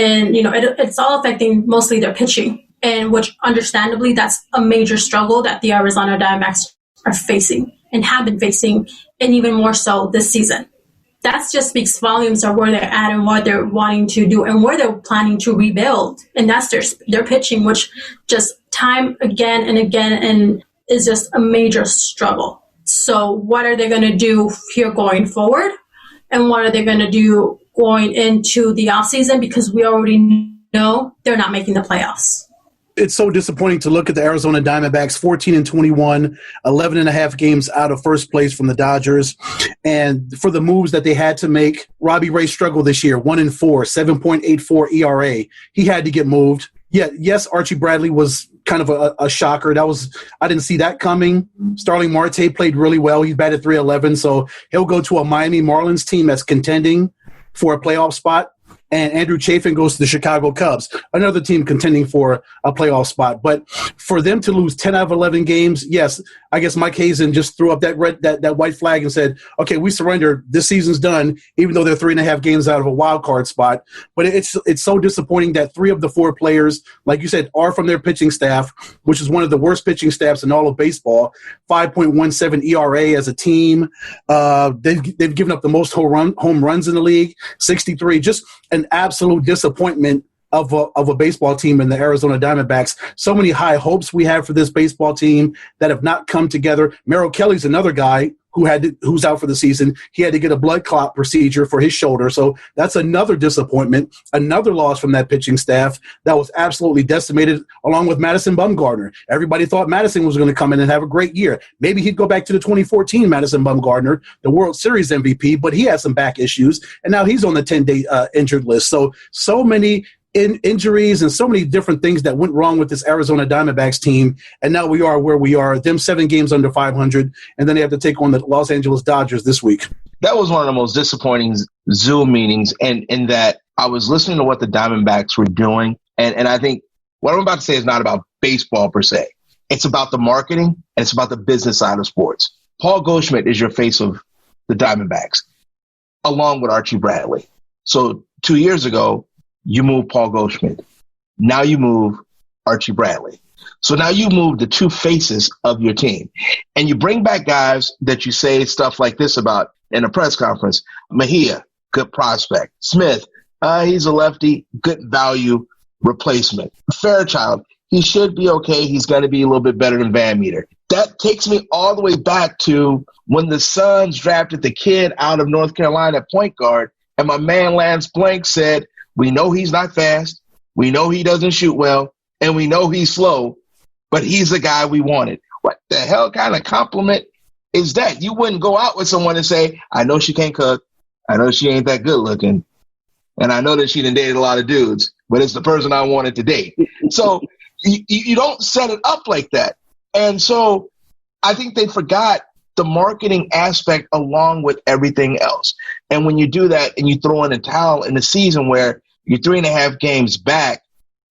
And, it's all affecting mostly their pitching, and which understandably, that's a major struggle that the Arizona Diamondbacks are facing and have been facing, and even more so this season. That just speaks volumes of where they're at and what they're wanting to do and where they're planning to rebuild. And that's their pitching, which just time again and again and is just a major struggle. So what are they going to do here going forward? And what are they going to do going into the offseason? Because we already know they're not making the playoffs. It's so disappointing to look at the Arizona Diamondbacks, 14-21, 11 and a half games out of first place from the Dodgers. And for the moves that they had to make, Robbie Ray struggled this year, 1-4, 7.84 ERA. He had to get moved. Yeah, yes, Archie Bradley was kind of a shocker. I didn't see that coming. Starling Marte played really well. He's batted .311, so he'll go to a Miami Marlins team that's contending for a playoff spot. And Andrew Chafin goes to the Chicago Cubs, another team contending for a playoff spot. But for them to lose 10 out of 11 games, yes, I guess Mike Hazen just threw up that white flag and said, okay, we surrender. This season's done, even though they're 3.5 games out of a wild card spot. But it's so disappointing that 3 of the 4 players, like you said, are from their pitching staff, which is one of the worst pitching staffs in all of baseball, 5.17 ERA as a team. They've given up the most home runs in the league, 63. Just an absolute disappointment of a baseball team in the Arizona Diamondbacks. So many high hopes we have for this baseball team that have not come together. Merrill Kelly's another guy who's out for the season. He had to get a blood clot procedure for his shoulder. So that's another disappointment, another loss from that pitching staff that was absolutely decimated, along with Madison Bumgarner. Everybody thought Madison was going to come in and have a great year. Maybe he'd go back to the 2014 Madison Bumgarner, the World Series MVP, but he had some back issues, and now he's on the 10-day injured list. So many injuries and so many different things that went wrong with this Arizona Diamondbacks team, and now we are where we are, them 7 games under 500, and then they have to take on the Los Angeles Dodgers this week. That was one of the most disappointing Zoom meetings, and in that I was listening to what the Diamondbacks were doing, and I think what I'm about to say is not about baseball per se. It's about the marketing, and it's about the business side of sports. Paul Goldschmidt is your face of the Diamondbacks, along with Archie Bradley. So 2 years ago, you move Paul Goldschmidt. Now you move Archie Bradley. So now you move the 2 faces of your team. And you bring back guys that you say stuff like this about in a press conference. Mejia, good prospect. Smith, he's a lefty, good value replacement. Fairchild, he should be okay. He's going to be a little bit better than Van Meter. That takes me all the way back to when the Suns drafted the kid out of North Carolina at point guard, and my man Lance Blank said, we know he's not fast, we know he doesn't shoot well, and we know he's slow, but he's the guy we wanted. What the hell kind of compliment is that? You wouldn't go out with someone and say, I know she can't cook, I know she ain't that good looking, and I know that she done dated a lot of dudes, but it's the person I wanted to date. So you don't set it up like that. And so I think they forgot the marketing aspect along with everything else. And when you do that and you throw in a towel in a season where you're 3.5 games back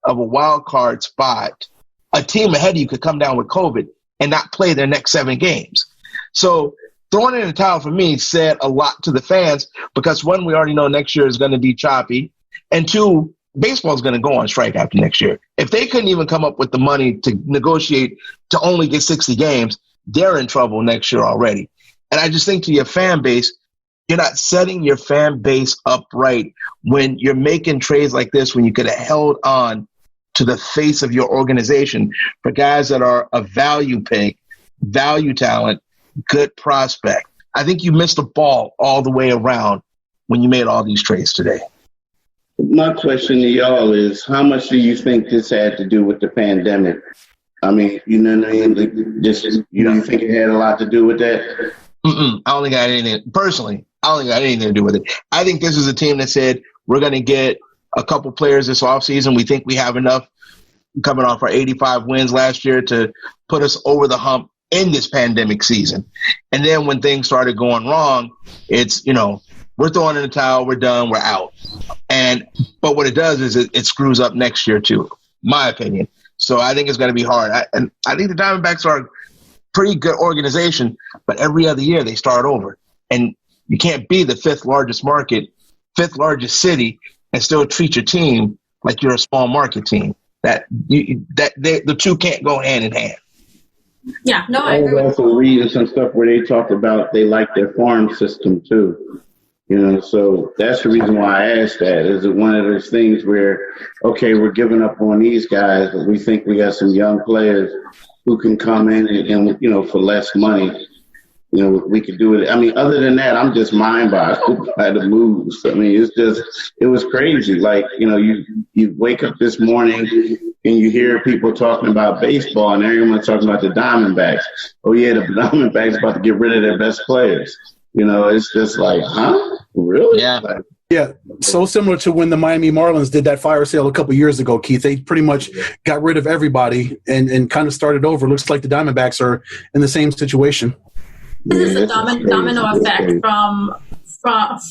of a wild card spot, a team ahead of you could come down with COVID and not play their next 7 games. So throwing in a towel for me said a lot to the fans because, 1, we already know next year is going to be choppy, and 2, baseball is going to go on strike after next year. If they couldn't even come up with the money to negotiate to only get 60 games, they're in trouble next year already. And I just think to your fan base, you're not setting your fan base up right when you're making trades like this, when you could have held on to the face of your organization for guys that are a value pick, value talent, good prospect. I think you missed the ball all the way around when you made all these trades today. My question to y'all is, how much do you think this had to do with the pandemic? I mean, you know what I mean? Just, you think it had a lot to do with that? I don't think I had anything, personally, I don't think I had anything to do with it. I think this is a team that said, we're going to get a couple players this offseason. We think we have enough coming off our 85 wins last year to put us over the hump in this pandemic season. And then when things started going wrong, it's, we're throwing in the towel, we're done, we're out. But what it does is it screws up next year too, my opinion. So I think it's going to be hard. I think the Diamondbacks are a pretty good organization, but every other year they start over. And you can't be the 5th largest market, 5th largest city, and still treat your team like you're a small market team. The two can't go hand in hand. Yeah, no, I was agree. Also reading some stuff where they talked about they like their farm system too. So that's the reason why I asked that. Is it one of those things where, okay, we're giving up on these guys, but we think we got some young players who can come in and for less money, we could do it. I mean, other than that, I'm just mind-boggled by the moves. I mean, it was crazy. Like, you wake up this morning and you hear people talking about baseball and everyone talking about the Diamondbacks. Oh, yeah, the Diamondbacks about to get rid of their best players. It's just like, huh? Really? Yeah. Yeah, so similar to when the Miami Marlins did that fire sale a couple years ago, Keith. They pretty much got rid of everybody and kind of started over. Looks like the Diamondbacks are in the same situation. This is a domino effect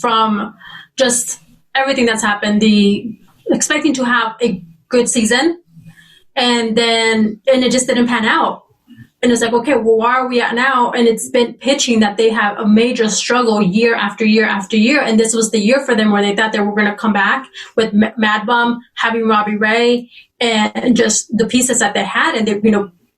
from just everything that's happened. The expecting to have a good season, and it just didn't pan out. And it's like, okay, well, where are we at now? And it's been pitching that they have a major struggle year after year after year. And this was the year for them where they thought they were going to come back with Mad Bum, having Robbie Ray, and just the pieces that they had. And they,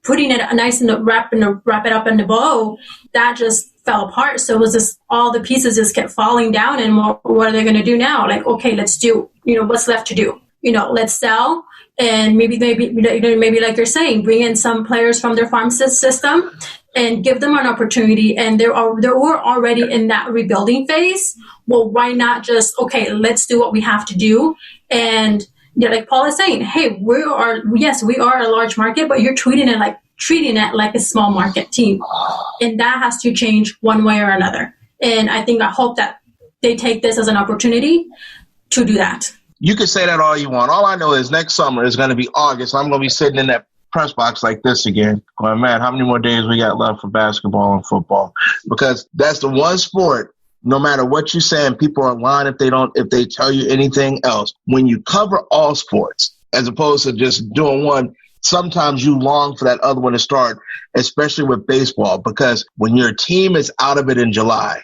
putting it nice in the wrap it up in the bow, that just fell apart. So it was just all the pieces just kept falling down. And what are they going to do now? Like, okay, let's do, what's left to do? Let's sell. And maybe like you're saying, bring in some players from their farm system and give them an opportunity. And they were already in that rebuilding phase. Well, why not just, okay, let's do what we have to do. And like Paul is saying, hey, we are a large market, but you're treating it like a small market team. And that has to change one way or another. And I hope that they take this as an opportunity to do that. You can say that all you want. All I know is next summer is going to be August. I'm going to be sitting in that press box like this again, going, man, how many more days we got left for basketball and football? Because that's the one sport, no matter what you say, and people are lying if they tell you anything else. When you cover all sports, as opposed to just doing one, sometimes you long for that other one to start, especially with baseball, because when your team is out of it in July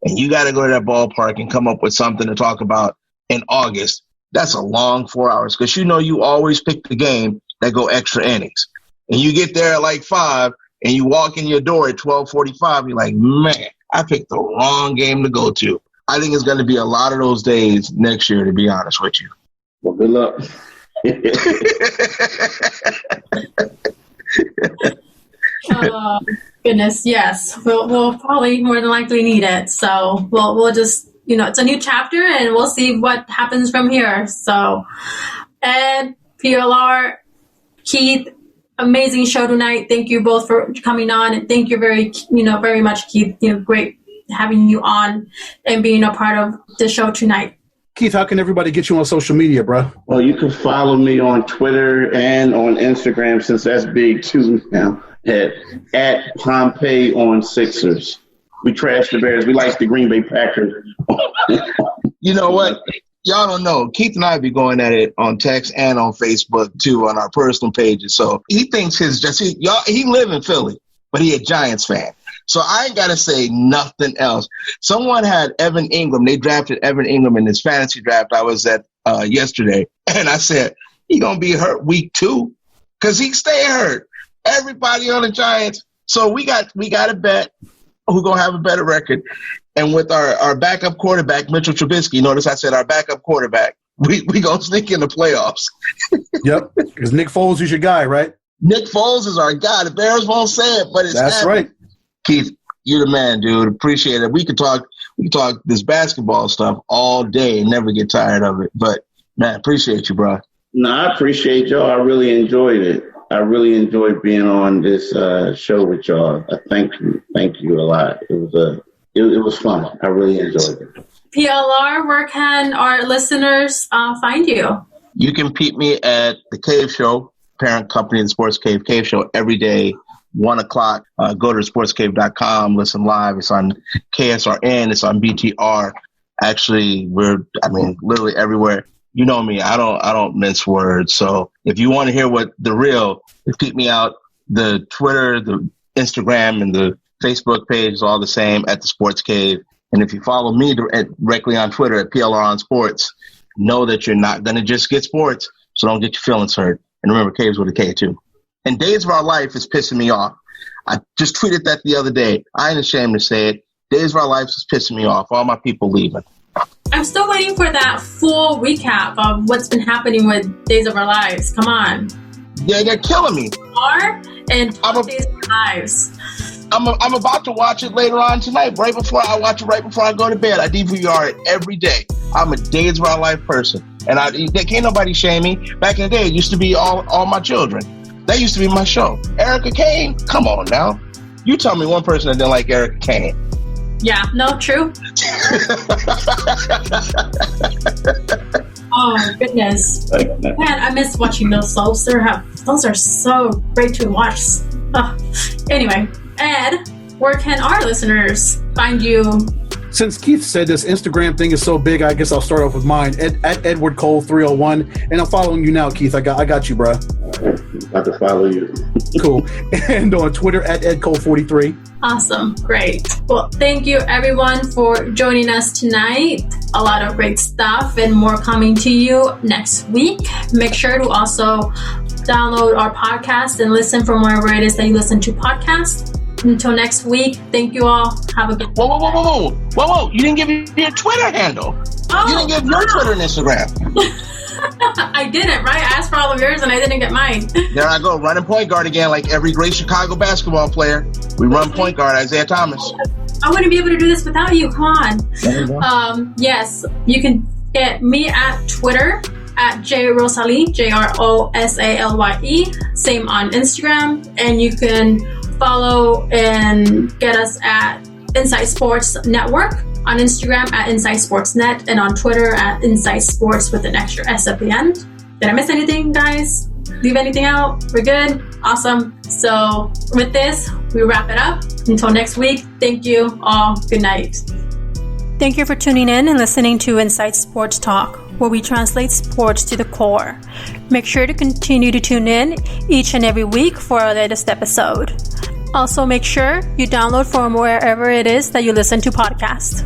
and you got to go to that ballpark and come up with something to talk about in August, that's a long 4 hours, because you always pick the game that go extra innings. And you get there at like 5 and you walk in your door at 12:45, you're like, man, I picked the wrong game to go to. I think it's going to be a lot of those days next year, to be honest with you. Well, good luck. Oh, goodness, yes. We'll probably more than likely need it. So we'll just, it's a new chapter, and we'll see what happens from here. So, Ed, PLR, Keith, amazing show tonight. Thank you both for coming on, and thank you very much, Keith. Great having you on and being a part of the show tonight. Keith, how can everybody get you on social media, bro? Well, you can follow me on Twitter and on Instagram, since that's big too now, at Pompey on Sixers. We trash the Bears. We like the Green Bay Packers. You know what? Y'all don't know. Keith and I be going at it on text and on Facebook, too, on our personal pages. So he thinks he live in Philly, but he a Giants fan. So I ain't got to say nothing else. Someone had Evan Ingram. They drafted Evan Ingram in this fantasy draft I was at yesterday. And I said, he going to be hurt week 2 because he stay hurt. Everybody on the Giants. So we got a bet who's going to have a better record. And with our backup quarterback, Mitchell Trubisky, notice I said our backup quarterback, we going to sneak in the playoffs. Yep, because Nick Foles is your guy, right? Nick Foles is our guy. The Bears won't say it, but it's That's happening. Right. Keith, you're the man, dude. Appreciate it. We can talk this basketball stuff all day and never get tired of it. But, man, appreciate you, bro. No, I appreciate y'all. I really enjoyed it. I really enjoyed being on this show with y'all. Thank you a lot. It was fun. I really enjoyed it. PLR, where can our listeners find you? You can peep me at the Cave Show, parent company of the Sports Cave Show, every day, 1 o'clock. Go to sportscave.com, listen live. It's on KSRN. It's on BTR. Actually, literally everywhere. You know me. I don't mince words. So if you want to hear what the real, peep me out. The Twitter, the Instagram, and the Facebook page is all the same at the Sports Cave. And if you follow me directly on Twitter at PLR on Sports, know that you're not going to just get sports, so don't get your feelings hurt. And remember, K is with a K too. And Days of Our Life is pissing me off. I just tweeted that the other day. I ain't ashamed to say it. Days of Our Life is pissing me off. All my people leaving. I'm still waiting for that full recap of what's been happening with Days of Our Lives. Come on. Yeah, they're killing me. And Days of Our Lives. I'm about to watch it later on tonight. Right before I go to bed. I DVR it every day. I'm a Days of Our Life person. And can't nobody shame me. Back in the day, it used to be all my children. That used to be my show. Erica Kane? Come on now. You tell me one person that didn't like Erica Kane. Yeah, no, true. Oh my goodness. Man, I miss watching those soaps. Those are so great to watch. Anyway, Ed, where can our listeners find you? Since Keith said this Instagram thing is so big, I guess I'll start off with mine. At Edward Cole 301. And I'm following you now, Keith. I got you, bro. About to follow you. Cool. And on Twitter at EdCole43. Awesome. Great. Well, thank you everyone for joining us tonight. A lot of great stuff and more coming to you next week. Make sure to also download our podcast and listen from wherever it is that you listen to podcasts. Until next week, thank you all. Have a good day. Whoa. You didn't give me your Twitter handle. You didn't give your Twitter and Instagram. I didn't, right? I asked for all of yours and I didn't get mine. There I go, running point guard again, like every great Chicago basketball player. We run point guard, Isaiah Thomas. I wouldn't be able to do this without you. Come on. Yes, you can get me at Twitter at Johanna-Rosalye, Josalye. Same on Instagram. And you can follow and get us at Inside Sports Network on Instagram at Inside Sports Net and on Twitter at Inside Sports with an extra S at the end. Did I miss anything, guys? Leave anything out? We're good? Awesome. So with this, we wrap it up. Until next week, thank you all. Good night. Thank you for tuning in and listening to Inside Sports Talk, where we translate sports to the core. Make sure to continue to tune in each and every week for our latest episode. Also, make sure you download from wherever it is that you listen to podcasts.